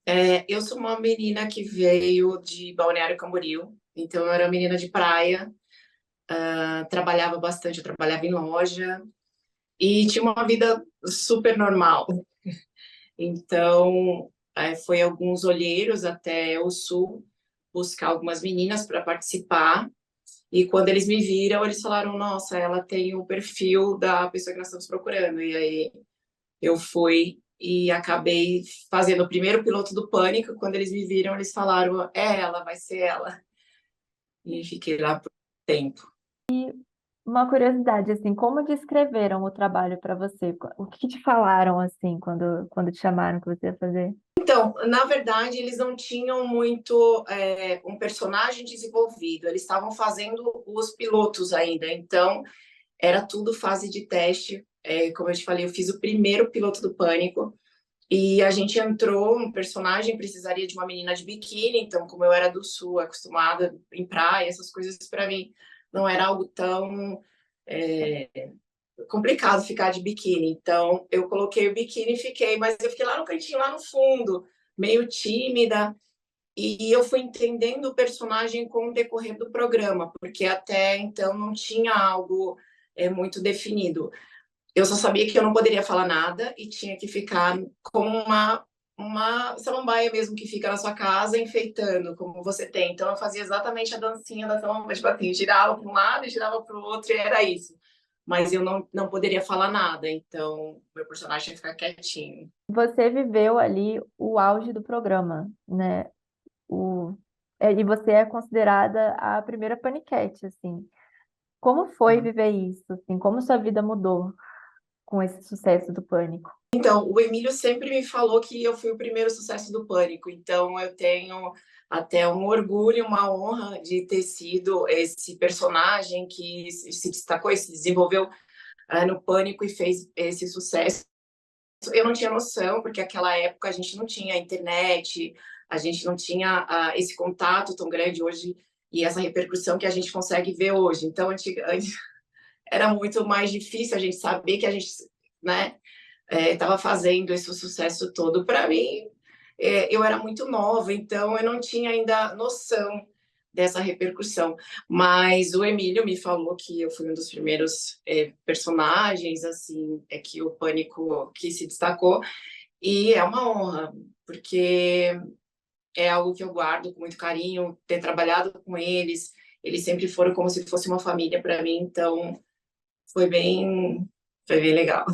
Eu sou uma menina que veio de Balneário Camboriú, então eu era menina de praia, trabalhava bastante, eu trabalhava em loja e tinha uma vida super normal. Então, foi alguns olheiros até o sul buscar algumas meninas para participar. E quando eles me viram, eles falaram: Nossa, ela tem o perfil da pessoa que nós estamos procurando. E aí eu fui e acabei fazendo o primeiro piloto do Pânico. Quando eles me viram, eles falaram: É ela, vai ser ela. E fiquei lá por tempo. Uma curiosidade, assim, como descreveram o trabalho para você? O que te falaram, assim, quando te chamaram que você ia fazer? Então, na verdade, eles não tinham muito um personagem desenvolvido. Eles estavam fazendo os pilotos ainda. Então, era tudo fase de teste. Como eu te falei, eu fiz o primeiro piloto do Pânico. E a gente entrou, um personagem precisaria de uma menina de biquíni, então, como eu era do Sul, acostumada em praia, essas coisas para mim não era algo tão complicado ficar de biquíni. Então, eu coloquei o biquíni e fiquei, mas eu fiquei lá no cantinho, lá no fundo, meio tímida. E eu fui entendendo o personagem com o decorrer do programa, porque até então não tinha algo muito definido. Eu só sabia que eu não poderia falar nada e tinha que ficar como uma samambaia mesmo que fica na sua casa enfeitando, como você tem. Então eu fazia exatamente a dancinha da samambaia, tipo assim, girava para um lado e girava para o outro e era isso. Mas eu não poderia falar nada, então meu personagem tinha que ficar quietinho. Você viveu ali o auge do programa, né? O... e você é considerada a primeira paniquete, assim. Como foi viver isso, assim? Como sua vida mudou com esse sucesso do Pânico? Então, o Emílio sempre me falou que eu fui o primeiro sucesso do Pânico, então eu tenho até um orgulho, uma honra de ter sido esse personagem que se destacou e se desenvolveu no Pânico e fez esse sucesso. Eu não tinha noção, porque naquela época a gente não tinha internet, a gente não tinha esse contato tão grande hoje e essa repercussão que a gente consegue ver hoje. Então, era muito mais difícil a gente saber que a gente, né, estava fazendo esse sucesso todo. Para mim, eu era muito nova, então eu não tinha ainda noção dessa repercussão. Mas o Emílio me falou que eu fui um dos primeiros personagens, assim, que o Pânico que se destacou, e é uma honra, porque é algo que eu guardo com muito carinho, ter trabalhado com eles, eles sempre foram como se fosse uma família para mim, então foi bem, foi bem legal.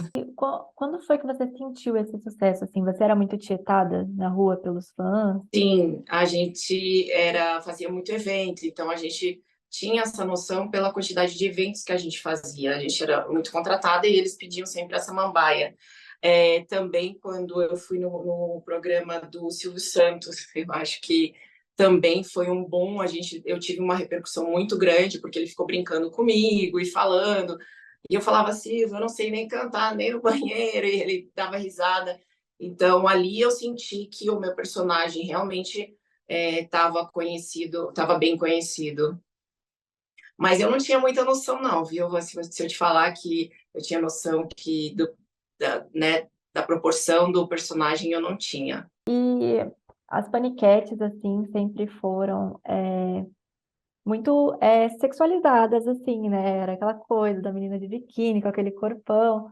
Quando foi que você sentiu esse sucesso, assim? Você era muito tietada na rua pelos fãs? Sim, a gente fazia muito evento, então a gente tinha essa noção pela quantidade de eventos que a gente fazia. A gente era muito contratada e eles pediam sempre essa samambaia. Também quando eu fui no programa do Silvio Santos, eu acho que também foi um bom. Eu tive uma repercussão muito grande porque ele ficou brincando comigo e falando. E eu falava, Silvio, eu não sei nem cantar, nem no banheiro, e ele dava risada. Então, ali eu senti que o meu personagem realmente estava conhecido, estava bem conhecido. Mas eu não tinha muita noção, não, viu? Assim, se eu te falar que eu tinha noção né, da proporção do personagem, eu não tinha. E as paniquetes, assim, sempre foram muito sexualizadas, assim, né? Era aquela coisa da menina de biquíni com aquele corpão.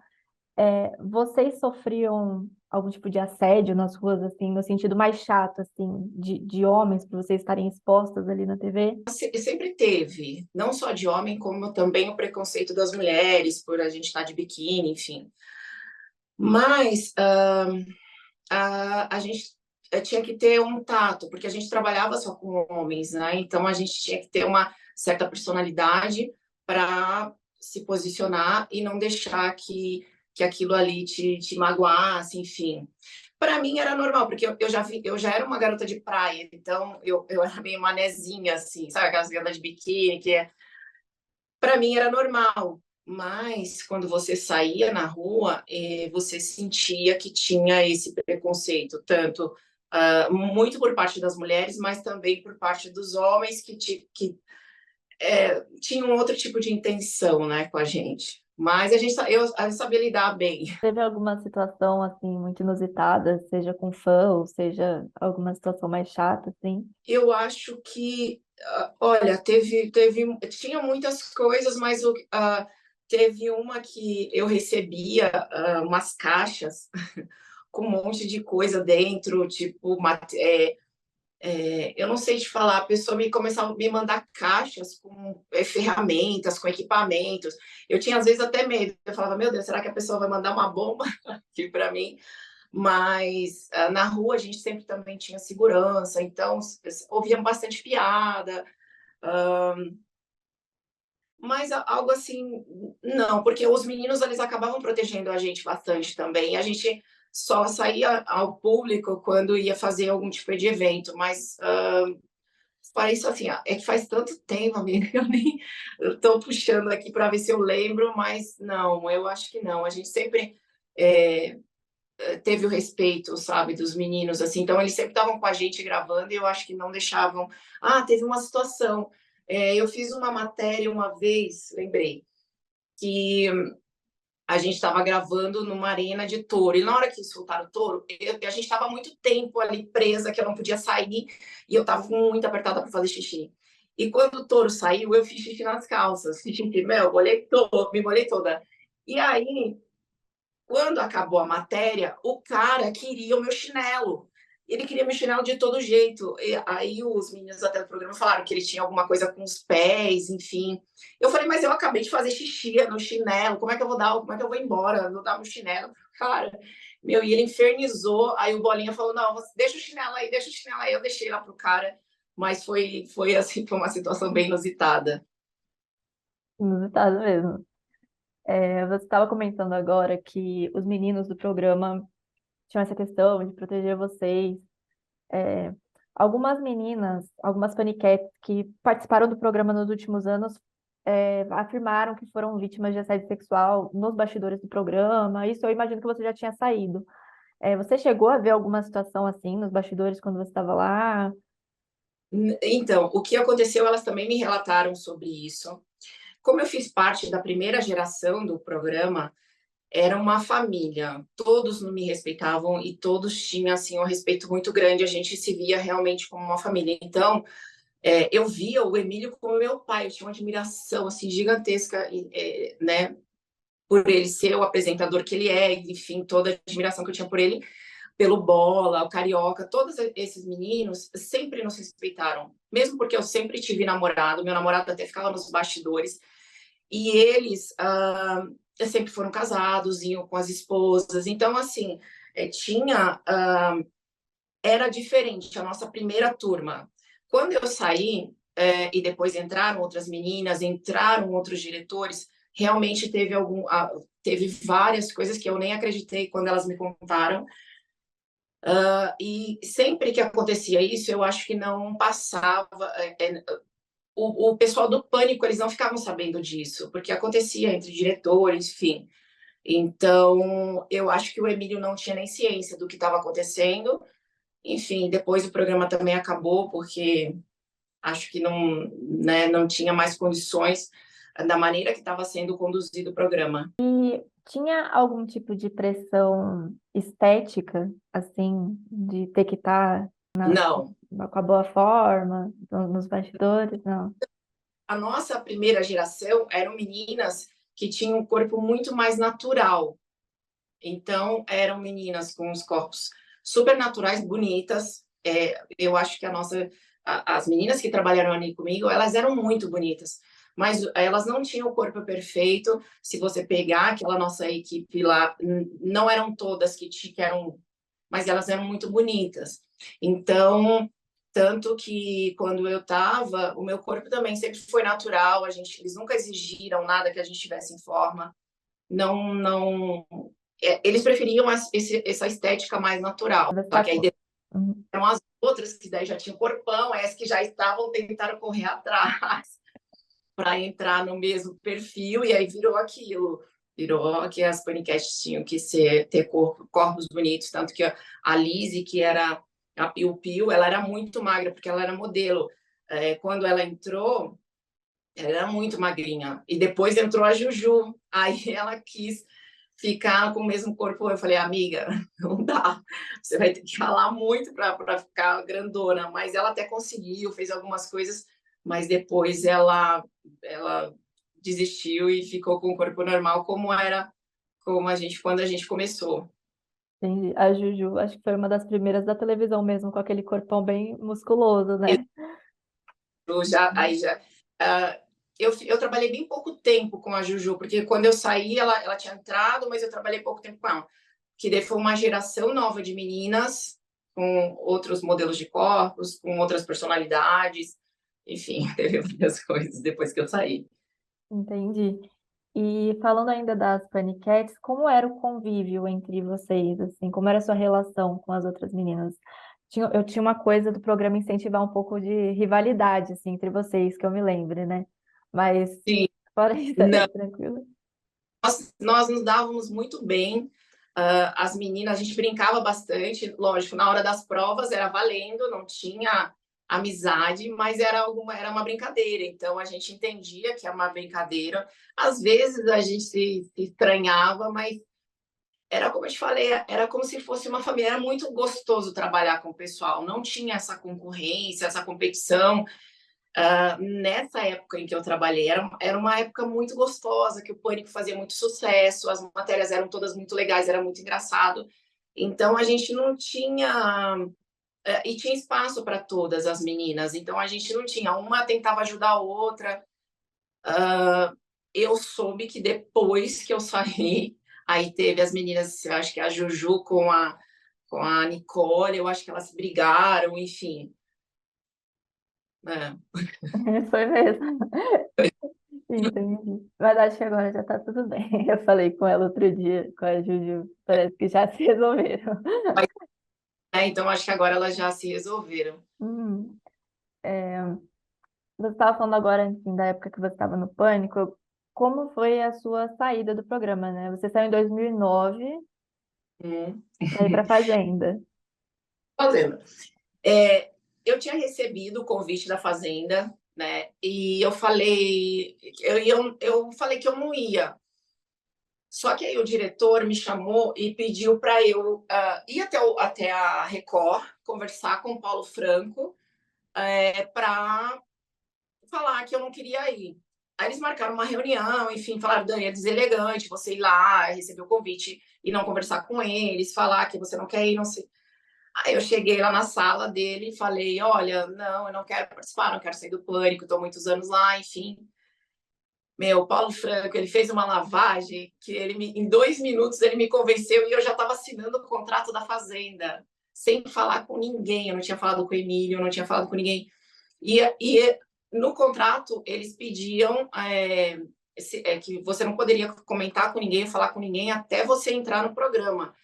Vocês sofriam algum tipo de assédio nas ruas, assim, no sentido mais chato, assim, de homens, por vocês estarem expostas ali na TV? Sempre teve, não só de homem, como também o preconceito das mulheres, por a gente estar de biquíni, enfim. Mas a gente tinha que ter um tato, porque a gente trabalhava só com homens, né? Então a gente tinha que ter uma certa personalidade para se posicionar e não deixar que aquilo ali te magoasse, enfim. Para mim era normal, porque eu já era uma garota de praia, então eu era meio manezinha, assim, sabe? Aquelas garotas de biquíni, para mim era normal. Mas quando você saía na rua, você sentia que tinha esse preconceito, tanto muito por parte das mulheres, mas também por parte dos homens que tinham outro tipo de intenção, né, com a gente. Mas eu sabia lidar bem. Teve alguma situação, assim, muito inusitada, seja com fã, ou seja, alguma situação mais chata, assim? Eu acho que, olha, tinha muitas coisas, mas teve uma que eu recebia umas caixas com um monte de coisa dentro, tipo, eu não sei te falar, a pessoa começava a me mandar caixas com ferramentas, com equipamentos. Eu tinha, às vezes, até medo. Eu falava, meu Deus, será que a pessoa vai mandar uma bomba aqui para mim? Mas na rua a gente sempre também tinha segurança, então ouvíamos bastante piada. Mas algo assim, não, porque os meninos eles acabavam protegendo a gente bastante também. A gente só saía ao público quando ia fazer algum tipo de evento, mas para isso assim, é que faz tanto tempo, amiga, eu nem estou puxando aqui para ver se eu lembro, mas não, eu acho que não. A gente sempre é, teve o respeito, sabe, dos meninos, assim, então eles sempre estavam com a gente gravando e eu acho que não deixavam. Ah, teve uma situação. Eu fiz uma matéria uma vez, lembrei, que a gente estava gravando numa arena de touro. E na hora que soltaram o touro, a gente estava muito tempo ali presa, que eu não podia sair, e eu estava muito apertada para fazer xixi. E quando o touro saiu, eu fiz xixi nas calças. Fiz xixi, me molhei toda. E aí, quando acabou a matéria, o cara queria o meu chinelo. Ele queria meu chinelo de todo jeito. E aí os meninos até do programa falaram que ele tinha alguma coisa com os pés, enfim. Eu falei, mas eu acabei de fazer xixi no chinelo. Como é que eu vou dar? Como é que eu vou embora? Eu vou dar meu chinelo? Cara, meu, e ele infernizou. Aí o Bolinha falou, não, deixa o chinelo aí, deixa o chinelo aí. Eu deixei lá pro cara. Mas foi assim, foi uma situação bem inusitada. Inusitado mesmo. Você estava comentando agora que os meninos do programa tinham essa questão de proteger vocês. É, algumas meninas, algumas paniquetes que participaram do programa nos últimos anos, afirmaram que foram vítimas de assédio sexual nos bastidores do programa. Isso eu imagino que você já tinha saído. Você chegou a ver alguma situação assim nos bastidores quando você estava lá? Então, o que aconteceu, elas também me relataram sobre isso. Como eu fiz parte da primeira geração do programa, era uma família. Todos me respeitavam e todos tinham assim um respeito muito grande. A gente se via realmente como uma família. Então, eu via o Emílio como meu pai. Eu tinha uma admiração assim gigantesca, né, por ele ser o apresentador que ele é. Enfim, toda a admiração que eu tinha por ele, pelo Bola, o Carioca, todos esses meninos sempre nos respeitaram. Mesmo porque eu sempre tive namorado, meu namorado até ficava nos bastidores. E eles sempre foram casados, iam com as esposas. Então, assim, era diferente a nossa primeira turma. Quando eu saí, e depois entraram outras meninas, entraram outros diretores, realmente teve várias coisas que eu nem acreditei quando elas me contaram. E sempre que acontecia isso, eu acho que não passava. O pessoal do Pânico, eles não ficavam sabendo disso, porque acontecia entre diretores, enfim. Então, eu acho que o Emílio não tinha nem ciência do que estava acontecendo. Enfim, depois o programa também acabou, porque acho que não, né, não tinha mais condições da maneira que estava sendo conduzido o programa. E tinha algum tipo de pressão estética, assim, de ter que estar Não. com a boa forma, nos bastidores? Não. A nossa primeira geração eram meninas que tinham um corpo muito mais natural. Então, eram meninas com os corpos super naturais, bonitas. Eu acho que as meninas que trabalharam ali comigo, elas eram muito bonitas, mas elas não tinham o corpo perfeito. Se você pegar aquela nossa equipe lá, não eram todas que eram, mas elas eram muito bonitas. Então, tanto que quando eu estava, o meu corpo também sempre foi natural. Eles nunca exigiram nada que a gente tivesse em forma. Não, não, eles preferiam essa estética mais natural. Você Só tá que aí com... Uhum. eram as outras que daí já tinham corpão, as que já estavam tentando correr atrás para entrar no mesmo perfil, e aí virou aquilo. Virou que as paniquetes tinham que ter corpos bonitos, tanto que a Lizzie, que era a Piu Piu, ela era muito magra, porque ela era modelo. Quando ela entrou, ela era muito magrinha. E depois entrou a Juju. Aí ela quis ficar com o mesmo corpo. Eu falei, amiga, não dá. Você vai ter que ralar muito para ficar grandona. Mas ela até conseguiu, fez algumas coisas, mas depois ela desistiu e ficou com o corpo normal, como era como a gente quando a gente começou. Entendi. A Juju, acho que foi uma das primeiras da televisão mesmo, com aquele corpão bem musculoso, né? Eu já, aí já, uh, eu trabalhei bem pouco tempo com a Juju, porque quando eu saí, ela tinha entrado, mas eu trabalhei pouco tempo com ela. Que daí foi uma geração nova de meninas, com outros modelos de corpos, com outras personalidades, enfim, teve várias coisas depois que eu saí. Entendi. E falando ainda das paniquetes, como era o convívio entre vocês, assim, como era a sua relação com as outras meninas? Eu tinha uma coisa do programa incentivar um pouco de rivalidade, assim, entre vocês, que eu me lembre, né? Mas, Sim, fora isso, é não, tranquilo. nós nos dávamos muito bem. As meninas, a gente brincava bastante, lógico, na hora das provas era valendo, não tinha amizade, mas era uma brincadeira, então a gente entendia que era uma brincadeira. Às vezes a gente se estranhava, mas era como eu te falei, era como se fosse uma família, era muito gostoso trabalhar com o pessoal, não tinha essa concorrência, essa competição. Nessa época em que eu trabalhei, era uma época muito gostosa, que o Pânico fazia muito sucesso, as matérias eram todas muito legais, era muito engraçado. Então a gente não tinha. E tinha espaço para todas as meninas, então a gente não tinha. Uma tentava ajudar a outra. Eu soube que depois que eu saí, aí teve as meninas, eu acho que a Juju com a Nicole, eu acho que elas brigaram, enfim. É. Foi mesmo. Entendi. Mas acho que agora já tá tudo bem. Eu falei com ela outro dia, com a Juju, parece que já se resolveram. Então acho que agora elas já se resolveram. Hum, é, Você estava falando agora, enfim, da época que você estava no Pânico. Como foi a sua saída do programa, né? Você saiu em 2009 Hum. para ir para Fazenda. Fazenda. É, eu tinha recebido o convite da Fazenda, né? E eu falei que eu não ia. Só que aí o diretor me chamou e pediu para eu ir até a Record, conversar com o Paulo Franco, para falar que eu não queria ir. Aí eles marcaram uma reunião, enfim, falaram, Dani, é deselegante você ir lá, receber o convite e não conversar com eles, falar que você não quer ir, não sei. Aí eu cheguei lá na sala dele e falei, olha, não, eu não quero participar, não quero sair do Pânico, estou muitos anos lá, enfim. Meu, Paulo Franco, ele fez uma lavagem que em 2 minutos ele me convenceu e eu já estava assinando o contrato da Fazenda, sem falar com ninguém. Eu não tinha falado com o Emílio, eu não tinha falado com ninguém. E no contrato eles pediam que você não poderia comentar com ninguém, falar com ninguém até você entrar no programa.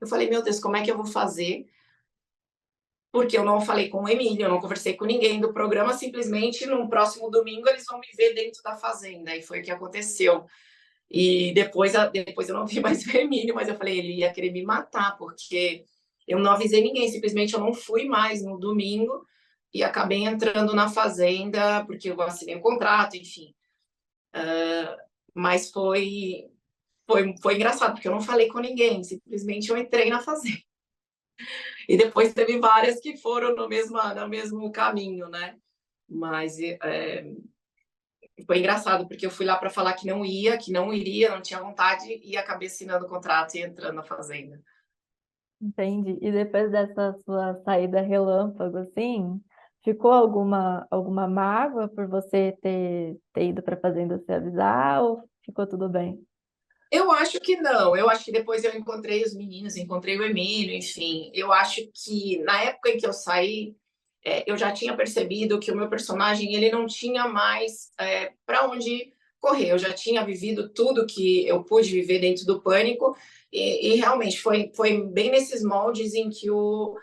Eu falei, meu Deus, como é que eu vou fazer? Porque eu não falei com o Emílio, eu não conversei com ninguém do programa, simplesmente no próximo domingo eles vão me ver dentro da Fazenda, e foi o que aconteceu. E depois eu não vi mais o Emílio, mas eu falei, ele ia querer me matar, porque eu não avisei ninguém, simplesmente eu não fui mais no domingo e acabei entrando na Fazenda, porque eu assinei um contrato, enfim. Mas foi engraçado, porque eu não falei com ninguém, simplesmente eu entrei na Fazenda. E depois teve várias que foram no mesmo caminho, né? Mas foi engraçado, porque eu fui lá para falar que não ia, que não iria, não tinha vontade, e acabei assinando o contrato e entrando na Fazenda. Entendi. E depois dessa sua saída relâmpago, assim, ficou alguma mágoa por você ter ido para Fazenda se avisar ou ficou tudo bem? Eu acho que não. Eu acho que depois eu encontrei os meninos, encontrei o Emílio, enfim. Eu acho que na época em que eu saí, eu já tinha percebido que o meu personagem ele não tinha mais para onde correr. Eu já tinha vivido tudo que eu pude viver dentro do Pânico e realmente foi bem nesses moldes em que o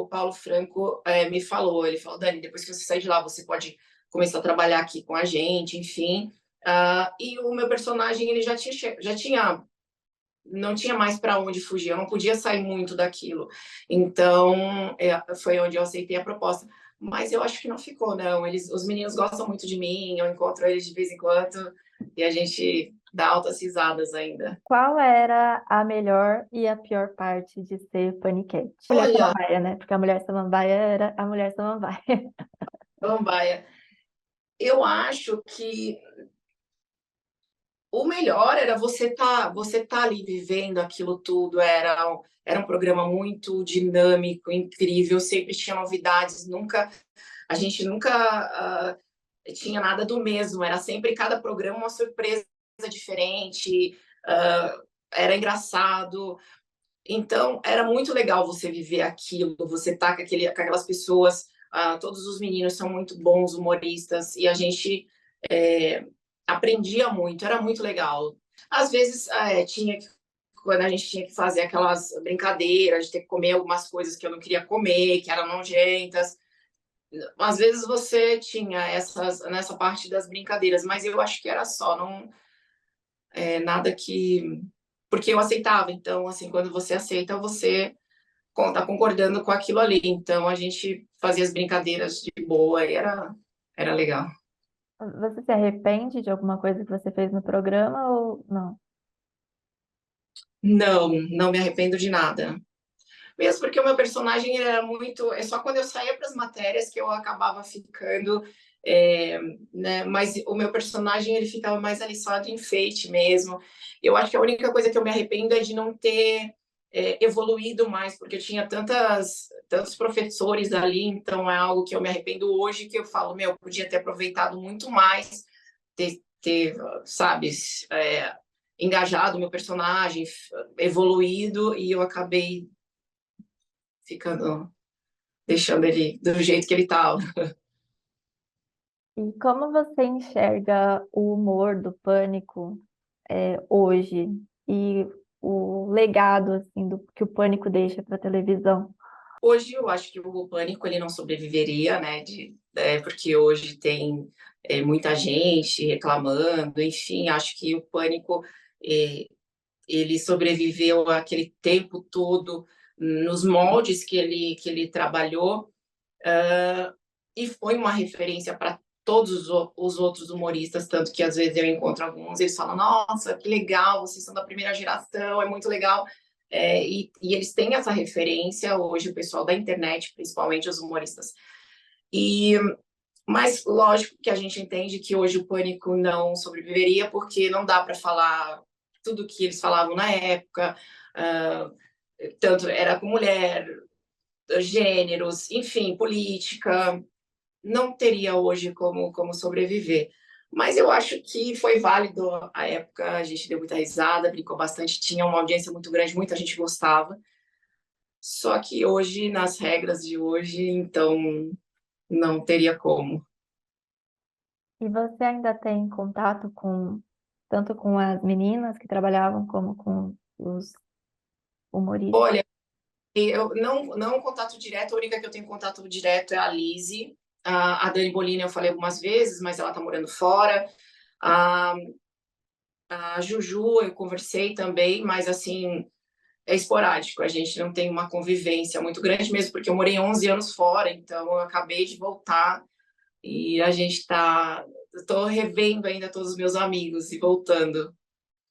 Paulo Franco me falou. Ele falou, Dani, depois que você sair de lá, você pode começar a trabalhar aqui com a gente, enfim. E o meu personagem ele já tinha não tinha mais para onde fugir, eu não podia sair muito daquilo. Então, foi onde eu aceitei a proposta. mas eu acho que não ficou, não. Os meninos gostam muito de mim, eu encontro eles de vez em quando e a gente dá altas risadas ainda. Qual era a melhor e a pior parte de ser paniquete? Mulher Olha, samambaia, né? Porque a mulher samambaia era a mulher samambaia. Samambaia, eu acho que o melhor era você tá ali vivendo aquilo tudo. Era um programa muito dinâmico, incrível, sempre tinha novidades, a gente nunca tinha nada do mesmo, era sempre cada programa uma surpresa diferente, era engraçado. Então, era muito legal você viver aquilo, você tá com aquelas pessoas, todos os meninos são muito bons humoristas e a gente é, aprendia muito, era muito legal. Às vezes, quando a gente tinha que fazer aquelas brincadeiras de ter que comer algumas coisas que eu não queria comer, que eram nojentas, às vezes você tinha nessa parte das brincadeiras, mas eu acho que era só, não é nada que. Porque eu aceitava, então, assim, quando você aceita, você tá concordando com aquilo ali. Então, a gente fazia as brincadeiras de boa e era legal. Você se arrepende de alguma coisa que você fez no programa ou não? Não, não me arrependo de nada. Mesmo porque o meu personagem era muito. É só quando eu saía para as matérias que eu acabava ficando. É, né, mas o meu personagem ele ficava mais ali só de enfeite mesmo. Eu acho que a única coisa que eu me arrependo é de não ter evoluído mais, porque eu tinha tantos professores ali, então é algo que eu me arrependo hoje, que eu falo, meu, eu podia ter aproveitado muito mais, ter sabe, é, engajado o meu personagem, evoluído, e eu acabei ficando, deixando ele do jeito que ele estava. E como você enxerga o humor do Pânico, hoje e o legado assim do que o Pânico deixa para a televisão? Hoje eu acho que o Pânico ele não sobreviveria, né? Porque hoje tem muita gente reclamando, enfim, acho que o Pânico é, ele sobreviveu aquele tempo todo nos moldes que ele trabalhou, e foi uma referência para todos os outros humoristas, tanto que às vezes eu encontro alguns, eles falam, nossa, que legal, vocês são da primeira geração, é muito legal. E eles têm essa referência hoje, o pessoal da internet, principalmente os humoristas. E, mas lógico que a gente entende que hoje o Pânico não sobreviveria, porque não dá para falar tudo que eles falavam na época, uh, tanto era com mulher, gêneros, enfim, política, não teria hoje como sobreviver. Mas eu acho que foi válido a época, a gente deu muita risada, brincou bastante, tinha uma audiência muito grande, muita gente gostava. Só que hoje, nas regras de hoje, então não teria como. E você ainda tem contato com tanto com as meninas que trabalhavam como com os humoristas? Olha, eu não contato direto, a única que eu tenho contato direto é a Lizzie. A Dani Bolina eu falei algumas vezes, mas ela está morando fora. A, a Juju eu conversei também, mas assim, é esporádico, a gente não tem uma convivência muito grande mesmo, porque eu morei 11 anos fora, então eu acabei de voltar e a gente está. Estou revendo ainda todos os meus amigos e voltando.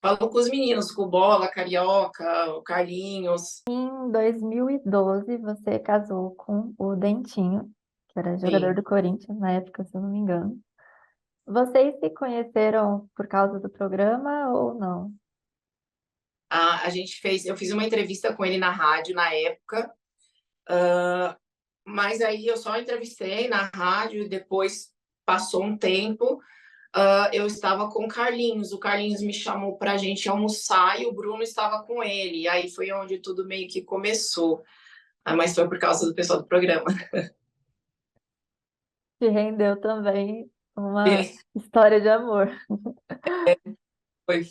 Falo com os meninos, com o Bola, Carioca, o Carlinhos. Em 2012, você casou com o Dentinho, que era jogador Sim. do Corinthians na época, se eu não me engano. Vocês se conheceram por causa do programa ou não? Eu fiz uma entrevista com ele na rádio na época, mas aí eu só entrevistei na rádio e depois passou um tempo. Eu estava com o Carlinhos me chamou para a gente almoçar e o Bruno estava com ele. E aí foi onde tudo meio que começou. Mas foi por causa do pessoal do programa. Te rendeu também uma história de amor.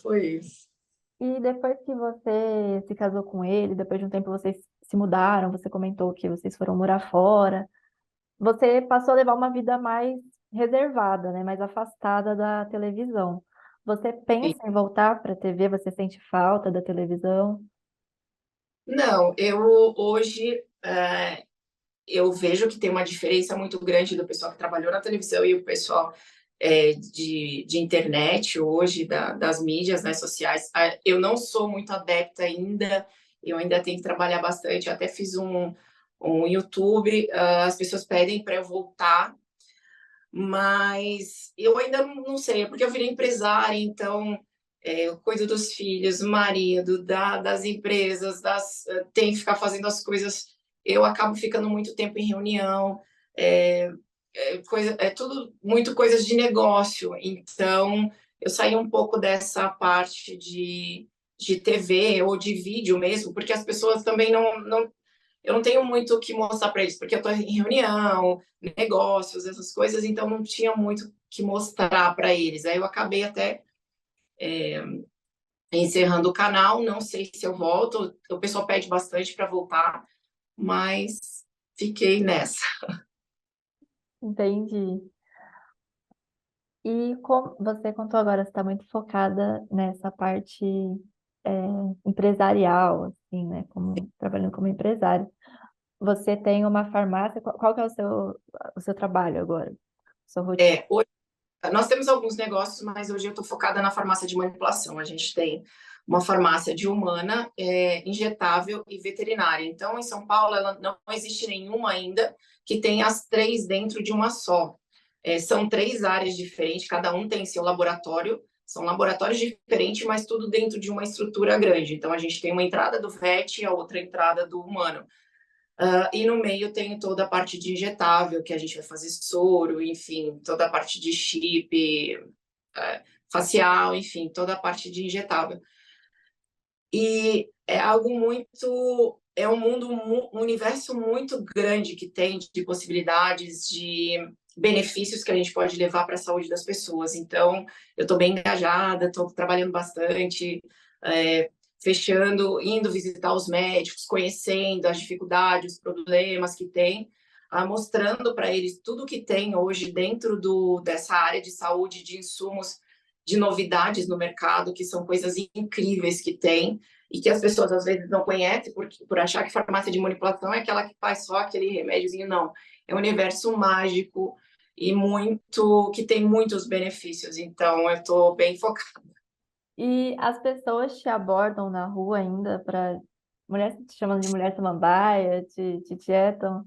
Foi isso. E depois que você se casou com ele, depois de um tempo vocês se mudaram, você comentou que vocês foram morar fora. Você passou a levar uma vida mais reservada, né? Mais afastada da televisão. Você pensa em voltar para a TV? Você sente falta da televisão? Não, eu hoje eu vejo que tem uma diferença muito grande do pessoal que trabalhou na televisão e o pessoal de internet hoje, das mídias, né, sociais. Eu não sou muito adepta ainda, eu ainda tenho que trabalhar bastante. Eu até fiz um YouTube, as pessoas pedem para eu voltar, mas eu ainda não sei, é porque eu virei empresária, então eu cuido dos filhos, do marido, das empresas, tenho que ficar fazendo as coisas. Eu acabo ficando muito tempo em reunião, é, é tudo muito coisas de negócio. Então, eu saí um pouco dessa parte de TV ou de vídeo mesmo, porque as pessoas também eu não tenho muito o que mostrar para eles, porque eu estou em reunião, negócios, essas coisas, então não tinha muito o que mostrar para eles. Aí eu acabei até encerrando o canal, não sei se eu volto, o pessoal pede bastante para voltar, mas fiquei nessa. Entendi. E como você contou agora, você está muito focada nessa parte é, empresarial, assim, né? Como, trabalhando como empresário. Você tem uma farmácia, qual que é o seu trabalho agora? Sua rotina? Hoje, nós temos alguns negócios, mas hoje eu estou focada na farmácia de manipulação. A gente tem uma farmácia de humana, injetável e veterinária. Então, em São Paulo, ela não existe nenhuma ainda que tenha as três dentro de uma só. São três áreas diferentes, cada um tem seu laboratório, são laboratórios diferentes, mas tudo dentro de uma estrutura grande. Então, a gente tem uma entrada do VET e a outra entrada do humano. E no meio tem toda a parte de injetável, que a gente vai fazer soro, enfim, toda a parte de chip, facial, enfim, toda a parte de injetável. E é algo muito. É um mundo, um universo muito grande que tem de possibilidades, de benefícios que a gente pode levar para a saúde das pessoas. Então, eu estou bem engajada, estou trabalhando bastante, é, fechando, indo visitar os médicos, conhecendo as dificuldades, os problemas que tem, mostrando para eles tudo que tem hoje dentro dessa área de saúde, de insumos, de novidades no mercado, que são coisas incríveis que tem e que as pessoas às vezes não conhecem por achar que farmácia de manipulação é aquela que faz só aquele remédiozinho, não. É um universo mágico e muito que tem muitos benefícios. Então, eu estou bem focada. E as pessoas te abordam na rua ainda para mulher, te chamam de mulher samambaia, te tietam?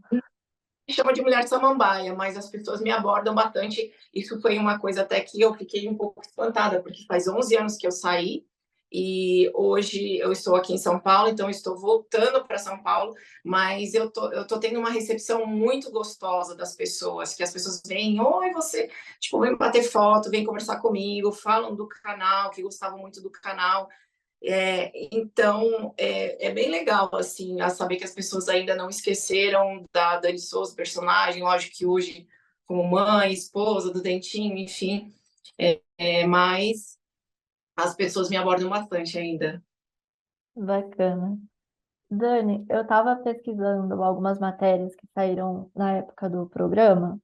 Me chama de mulher samambaia, mas as pessoas me abordam bastante. Isso foi uma coisa até que eu fiquei um pouco espantada, porque faz 11 anos que eu saí e hoje eu estou aqui em São Paulo, então eu estou voltando para São Paulo, mas eu tô tendo uma recepção muito gostosa das pessoas, que as pessoas vêm, oi, você, tipo, vem bater foto, vem conversar comigo, falam do canal, que gostavam muito do canal. Então, é bem legal, assim, a saber que as pessoas ainda não esqueceram da Dani Souza, personagem, lógico que hoje, como mãe, esposa do Dentinho, enfim, mas as pessoas me abordam bastante ainda. Bacana. Dani, eu estava pesquisando algumas matérias que saíram na época do programa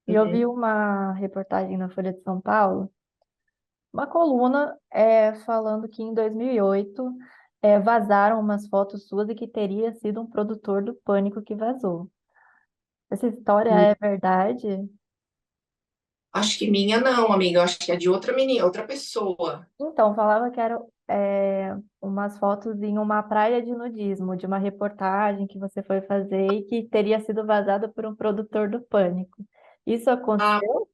e eu vi Uhum. uma reportagem na Folha de São Paulo, uma coluna falando que em 2008 vazaram umas fotos suas e que teria sido um produtor do Pânico que vazou. Essa história é verdade? Acho que minha não, amiga, eu acho que é de outra menina, outra pessoa. Então, falava que eram umas fotos em uma praia de nudismo, de uma reportagem que você foi fazer e que teria sido vazada por um produtor do Pânico. Isso Ah, aconteceu?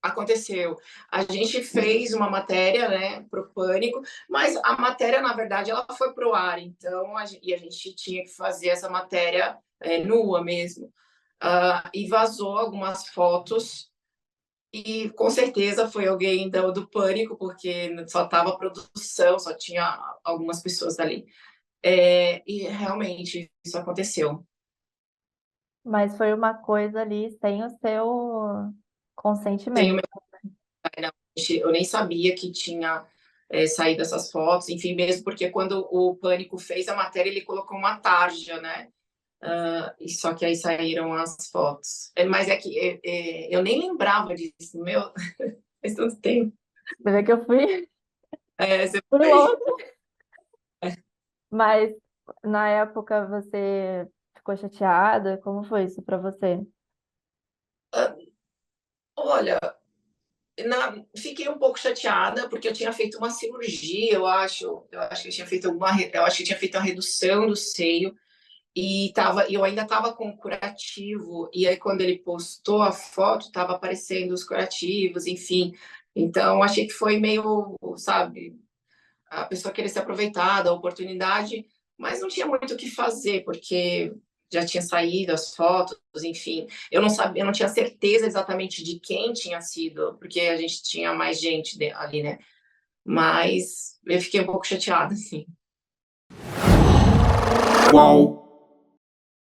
aconteceu. A gente fez uma matéria, né, para o Pânico, mas a matéria, na verdade, ela foi para o ar, então e a gente tinha que fazer essa matéria nua mesmo. E vazou algumas fotos, e com certeza foi alguém do Pânico, porque só estava produção, só tinha algumas pessoas ali. E realmente isso aconteceu. Mas foi uma coisa ali sem o seu Tenho consentimento. eu nem sabia que tinha saído essas fotos, enfim, mesmo porque quando o Pânico fez a matéria, ele colocou uma tarja, né? E só que aí saíram as fotos. Mas é que eu nem lembrava disso, meu, faz tanto tempo. Você vê que eu fui, Você fui foi. longe. Mas na época você ficou chateada? Como foi isso para você? Olha, fiquei um pouco chateada porque eu tinha feito uma cirurgia, eu acho. Eu acho que eu tinha feito eu acho que eu tinha feito uma redução do seio e eu ainda estava com o curativo. E aí quando ele postou a foto, estava aparecendo os curativos, enfim. Então achei que foi meio, sabe, a pessoa querer se aproveitar da oportunidade, mas não tinha muito o que fazer, porque já tinha saído as fotos, enfim. Eu não sabia, eu não tinha certeza exatamente de quem tinha sido, porque a gente tinha mais gente ali, né? Mas eu fiquei um pouco chateada, assim. Qual?